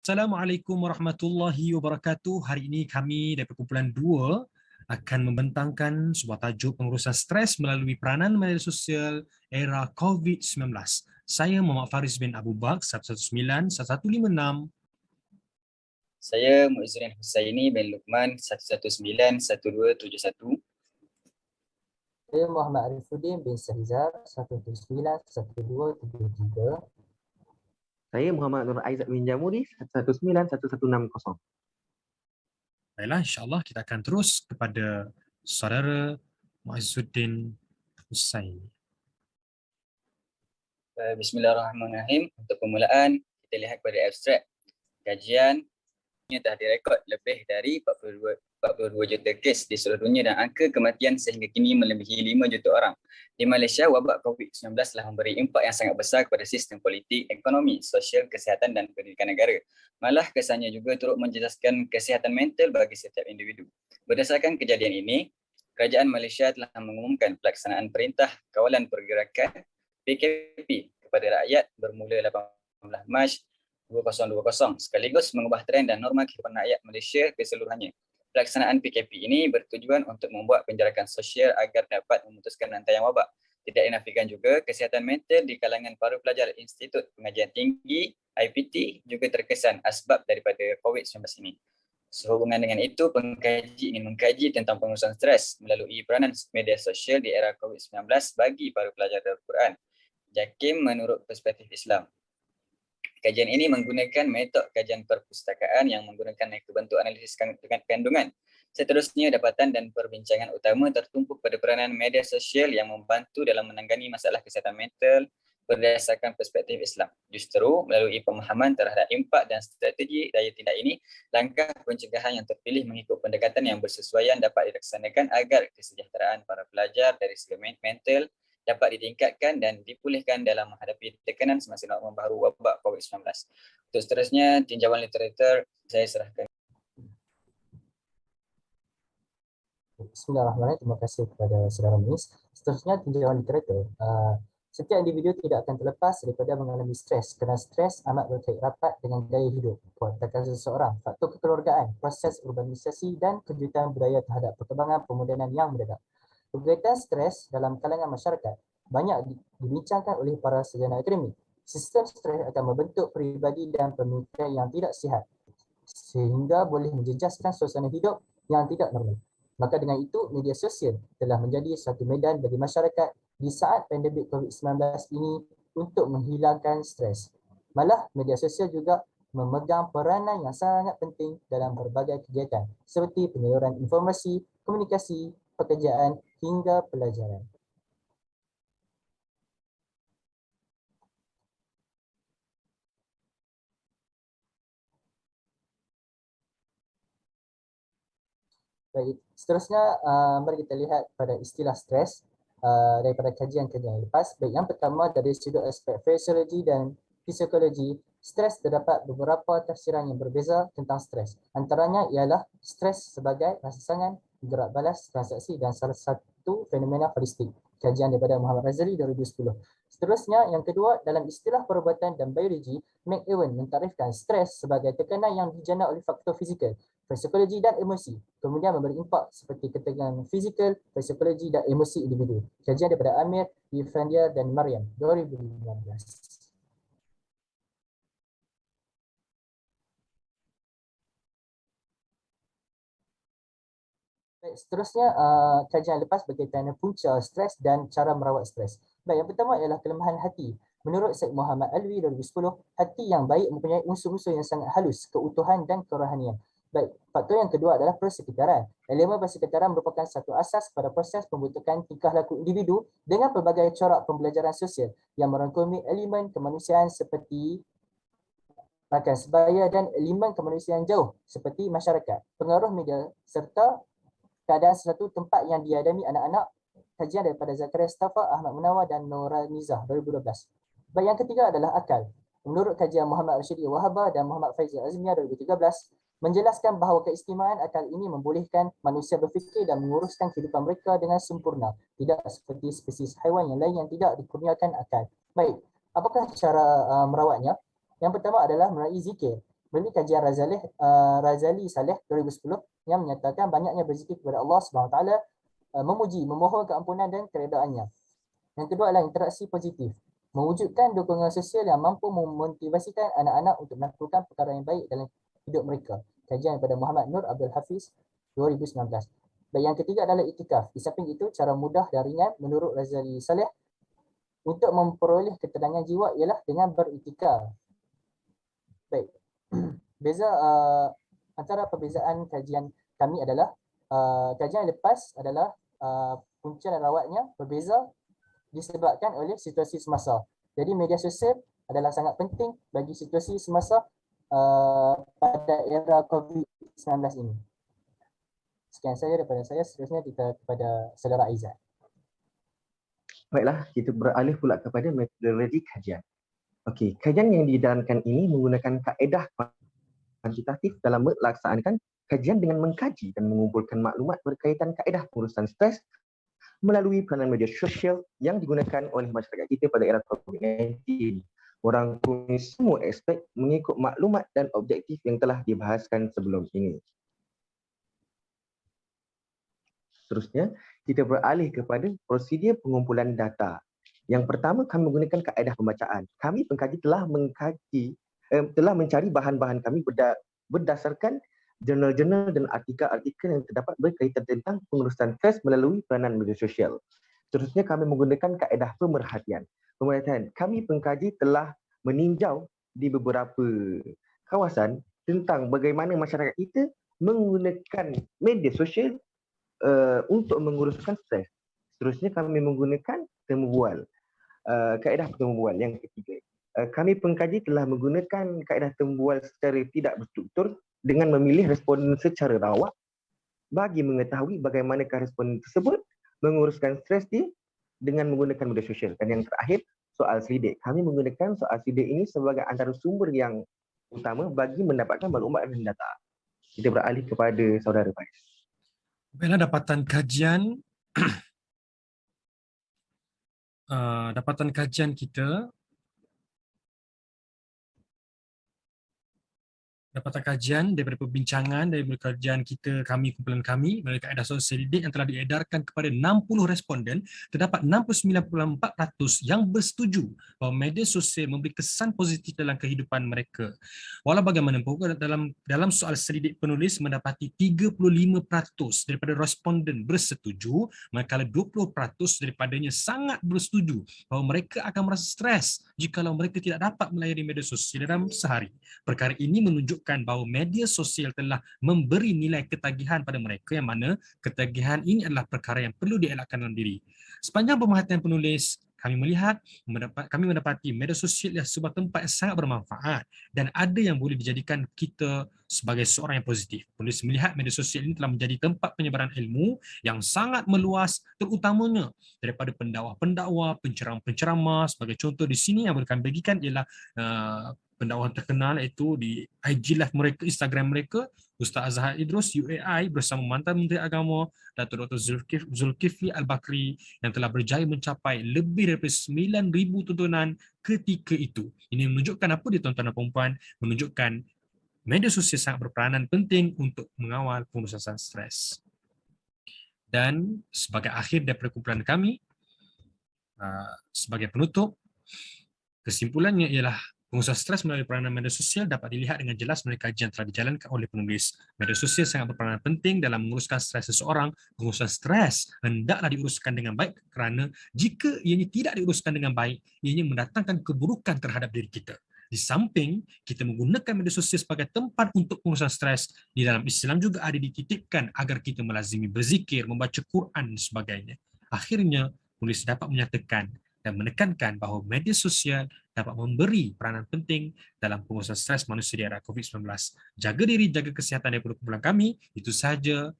Assalamualaikum warahmatullahi wabarakatuh. Hari ini kami dari kumpulan 2 akan membentangkan sebuah tajuk pengurusan stres melalui peranan media sosial era COVID-19. Saya Muhammad Faris bin Abu Bakar 119-1156. Saya Muizzuddin Husaini bin Luqman 1191271. Saya Muhammad Arifuddin bin Sahizar 1791273. Saya Muhammad Nur Aizat bin Jamuri 1911160. Baiklah, insyaAllah kita akan terus kepada saudara Muizzuddin Husaini. Bismillahirrahmanirrahim. Untuk permulaan, kita lihat pada abstrak. Kajian ini telah direkod lebih dari 42 juta kes di seluruh dunia dan angka kematian sehingga kini melebihi 5 juta orang. Di Malaysia, wabak COVID-19 telah memberi impak yang sangat besar kepada sistem politik, ekonomi, sosial, kesihatan dan pendidikan negara. Malah kesannya juga turut menjejaskan kesihatan mental bagi setiap individu. Berdasarkan kejadian ini, Kerajaan Malaysia telah mengumumkan pelaksanaan Perintah Kawalan Pergerakan PKP kepada rakyat bermula 18 Mac 2020 sekaligus mengubah trend dan norma kehidupan rakyat Malaysia keseluruhannya. Pelaksanaan PKP ini bertujuan untuk membuat penjarakan sosial agar dapat memutuskan rantaian wabak. Tidak dinafikan juga kesihatan mental di kalangan para pelajar Institut Pengajian Tinggi IPT juga terkesan asbab daripada COVID-19 ini. Sehubungan dengan itu, pengkaji ingin mengkaji tentang pengurusan stres melalui peranan media sosial di era COVID-19 bagi para pelajar Al-Quran. JAKIM menurut perspektif Islam. Kajian ini menggunakan metod kajian perpustakaan yang menggunakan bentuk analisis kandungan. Seterusnya, dapatan dan perbincangan utama tertumpu pada peranan media sosial yang membantu dalam menangani masalah kesihatan mental berdasarkan perspektif Islam. Justru melalui pemahaman terhadap impak dan strategi daya tindak ini, langkah pencegahan yang terpilih mengikut pendekatan yang bersesuaian dapat dilaksanakan agar kesejahteraan para pelajar dari segi mental dapat ditingkatkan dan dipulihkan dalam menghadapi tekanan semasa norma baru wabak COVID-19. Untuk seterusnya, tinjauan literatur saya serahkan. Bismillahirrahmanirrahim. Terima kasih kepada saudara Muiz. Seterusnya, tinjauan literatur. Setiap individu tidak akan terlepas daripada mengalami stres kerana stres amat berkait rapat dengan gaya hidup, pergerakan seseorang, faktor kekeluargaan, proses urbanisasi dan kejutan budaya terhadap perkembangan pemodenan yang mendadak. Berkaitan stres dalam kalangan masyarakat banyak dibincangkan oleh para sarjana akademik. Sistem stres akan membentuk peribadi dan pemikiran yang tidak sihat sehingga boleh menjejaskan suasana hidup yang tidak normal. Maka dengan itu, media sosial telah menjadi satu medan bagi masyarakat di saat pandemik COVID-19 ini untuk menghilangkan stres. Malah, media sosial juga memegang peranan yang sangat penting dalam berbagai kegiatan seperti penyaluran informasi, komunikasi, pekerjaan hingga pelajaran. Baik, seterusnya mari kita lihat pada istilah stres daripada kajian-kajian yang lepas. Baik, yang pertama dari sudut aspek fisiologi dan psikologi, stres terdapat beberapa tafsiran yang berbeza tentang stres. Antaranya ialah stres sebagai rangsangan gerak balas transaksi dan salah satu fenomena holistik. Kajian daripada Muhammad Razali 2010. Seterusnya, yang kedua, dalam istilah perubatan dan biologi, McEwen mentarifkan stres sebagai tekanan yang dijana oleh faktor fizikal, psikologi dan emosi. Kemudian memberi impak seperti ketegangan fizikal, psikologi dan emosi individu. Kajian daripada Amir, Yifrandia dan Maryam 2015. Baik, seterusnya kajian lepas berkaitan dengan punca stres dan cara merawat stres. Baik, yang pertama ialah kelemahan hati. Menurut Syed Muhammad Alwi 2010, hati yang baik mempunyai unsur-unsur yang sangat halus, keutuhan dan kerohanian. Baik, faktor yang kedua adalah persekitaran. Elemen persekitaran merupakan satu asas pada proses pembentukan tingkah laku individu dengan pelbagai corak pembelajaran sosial yang merangkumi elemen kemanusiaan seperti rakan sebaya dan elemen kemanusiaan jauh seperti masyarakat, pengaruh media serta keadaan satu tempat yang dihadami anak-anak. Kajian daripada Zakaria Stafa, Ahmad Munawar dan Nora Nizah 2012. Baik, yang ketiga adalah akal. Menurut kajian Muhammad Rashidi Wahabah dan Muhammad Faizal Azmiah 2013, menjelaskan bahawa keistimewaan akal ini membolehkan manusia berfikir dan menguruskan kehidupan mereka dengan sempurna, tidak seperti spesies haiwan yang lain yang tidak dikurniakan akal. Baik, apakah cara merawatnya? Yang pertama adalah melalui zikir. Melalui kajian Razali Saleh 2010 yang menyatakan banyaknya berzikir kepada Allah SWT, memuji, memohon keampunan dan keredaannya. Yang kedua adalah interaksi positif, mewujudkan dukungan sosial yang mampu memotivasikan anak-anak untuk melakukan perkara yang baik dalam hidup mereka. Kajian daripada Muhammad Nur Abdul Hafiz 2019. Dan yang ketiga adalah iktikaf. Di samping itu, cara mudah dan ringan menurut Razali Saleh untuk memperoleh ketenangan jiwa ialah dengan beriktikaf. Baik. Beza antara perbezaan kajian kami adalah kajian yang lepas adalah punca dan rawatnya berbeza disebabkan oleh situasi semasa. Jadi media sosial adalah sangat penting bagi situasi semasa pada era COVID-19 ini. Sekian saja daripada saya. Seterusnya kita kepada saudara Aizat. Baiklah, kita beralih pula kepada metodologi kajian. Okey, kajian yang dijalankan ini menggunakan kaedah kuantitatif dalam melaksanakan kajian dengan mengkaji dan mengumpulkan maklumat berkaitan kaedah pengurusan stres melalui peranan media sosial yang digunakan oleh masyarakat kita pada era COVID-19. Merangkumi semua aspek mengikut maklumat dan objektif yang telah dibahaskan sebelum ini. Seterusnya, kita beralih kepada prosedur pengumpulan data. Yang pertama, kami menggunakan kaedah pembacaan. Kami pengkaji telah mencari bahan-bahan kami berdasarkan jurnal-jurnal dan artikel-artikel yang terdapat berkaitan tentang pengurusan stres melalui peranan media sosial. Seterusnya, kami menggunakan kaedah pemerhatian. Kami pengkaji telah meninjau di beberapa kawasan tentang bagaimana masyarakat kita menggunakan media sosial untuk menguruskan stres. Seterusnya kami menggunakan temu bual. Kaedah temu bual yang ketiga. Kami pengkaji telah menggunakan kaedah temu bual secara tidak berstruktur dengan memilih responden secara rawak bagi mengetahui bagaimanakah responden tersebut menguruskan stres dengan menggunakan media sosial. Dan yang terakhir, soal selidik. Kami menggunakan soal selidik ini sebagai antara sumber yang utama bagi mendapatkan maklumat dan data. Kita beralih kepada saudara Faiz. Baiklah, dapatan kajian kita, dapatan kajian daripada perbincangan daripada kajian kita, kumpulan kami melalui kaedah sosial selidik yang telah diedarkan kepada 60 responden, terdapat 69.4% yang bersetuju bahawa media sosial memberi kesan positif dalam kehidupan mereka. Walau bagaimanapun, dalam soal selidik penulis mendapati 35% daripada responden bersetuju, manakala 20% daripadanya sangat bersetuju bahawa mereka akan merasa stres jikalau mereka tidak dapat melayari media sosial dalam sehari. Perkara ini menunjukkan bahawa media sosial telah memberi nilai ketagihan pada mereka, yang mana ketagihan ini adalah perkara yang perlu dielakkan dalam diri. Sepanjang pemerhatian penulis, kami mendapati media sosial adalah sebuah tempat yang sangat bermanfaat dan ada yang boleh dijadikan kita sebagai seorang yang positif. Penulis melihat media sosial ini telah menjadi tempat penyebaran ilmu yang sangat meluas, terutamanya daripada pendakwa, penceramah. Sebagai contoh di sini yang boleh kami bagikan ialah pendakwa terkenal, iaitu di IG live mereka, Instagram mereka, Ustaz Azhar Idrus UAI bersama mantan Menteri Agama Datuk Dr. Zulkifli Al-Bakri yang telah berjaya mencapai lebih daripada 9,000 tontonan ketika itu. Ini menunjukkan apa dia, tuan-tuan dan puan-puan? Menunjukkan media sosial sangat berperanan penting untuk mengawal pengurusan stres. Dan sebagai akhir daripada kumpulan kami, sebagai penutup, kesimpulannya ialah pengurusan stres melalui peranan media sosial dapat dilihat dengan jelas melalui kajian telah dijalankan oleh penulis. Media sosial sangat berperanan penting dalam menguruskan stres seseorang. Pengurusan stres hendaklah diuruskan dengan baik, kerana jika ianya tidak diuruskan dengan baik, ianya mendatangkan keburukan terhadap diri kita. Di samping kita menggunakan media sosial sebagai tempat untuk pengurusan stres, di dalam Islam juga ada dititipkan agar kita melazimi berzikir, membaca Quran dan sebagainya. Akhirnya, penulis dapat menyatakan dan menekankan bahawa media sosial dapat memberi peranan penting dalam pengurusan stres manusia di era COVID-19. Jaga diri, jaga kesihatan daripada kumpulan kami. Itu sahaja.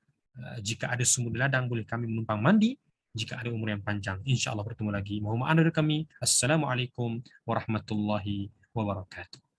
Jika ada sumur di ladang, boleh kami menumpang mandi. Jika ada umur yang panjang, insya Allah bertemu lagi. Mohon maaf dari kami. Assalamualaikum warahmatullahi wabarakatuh.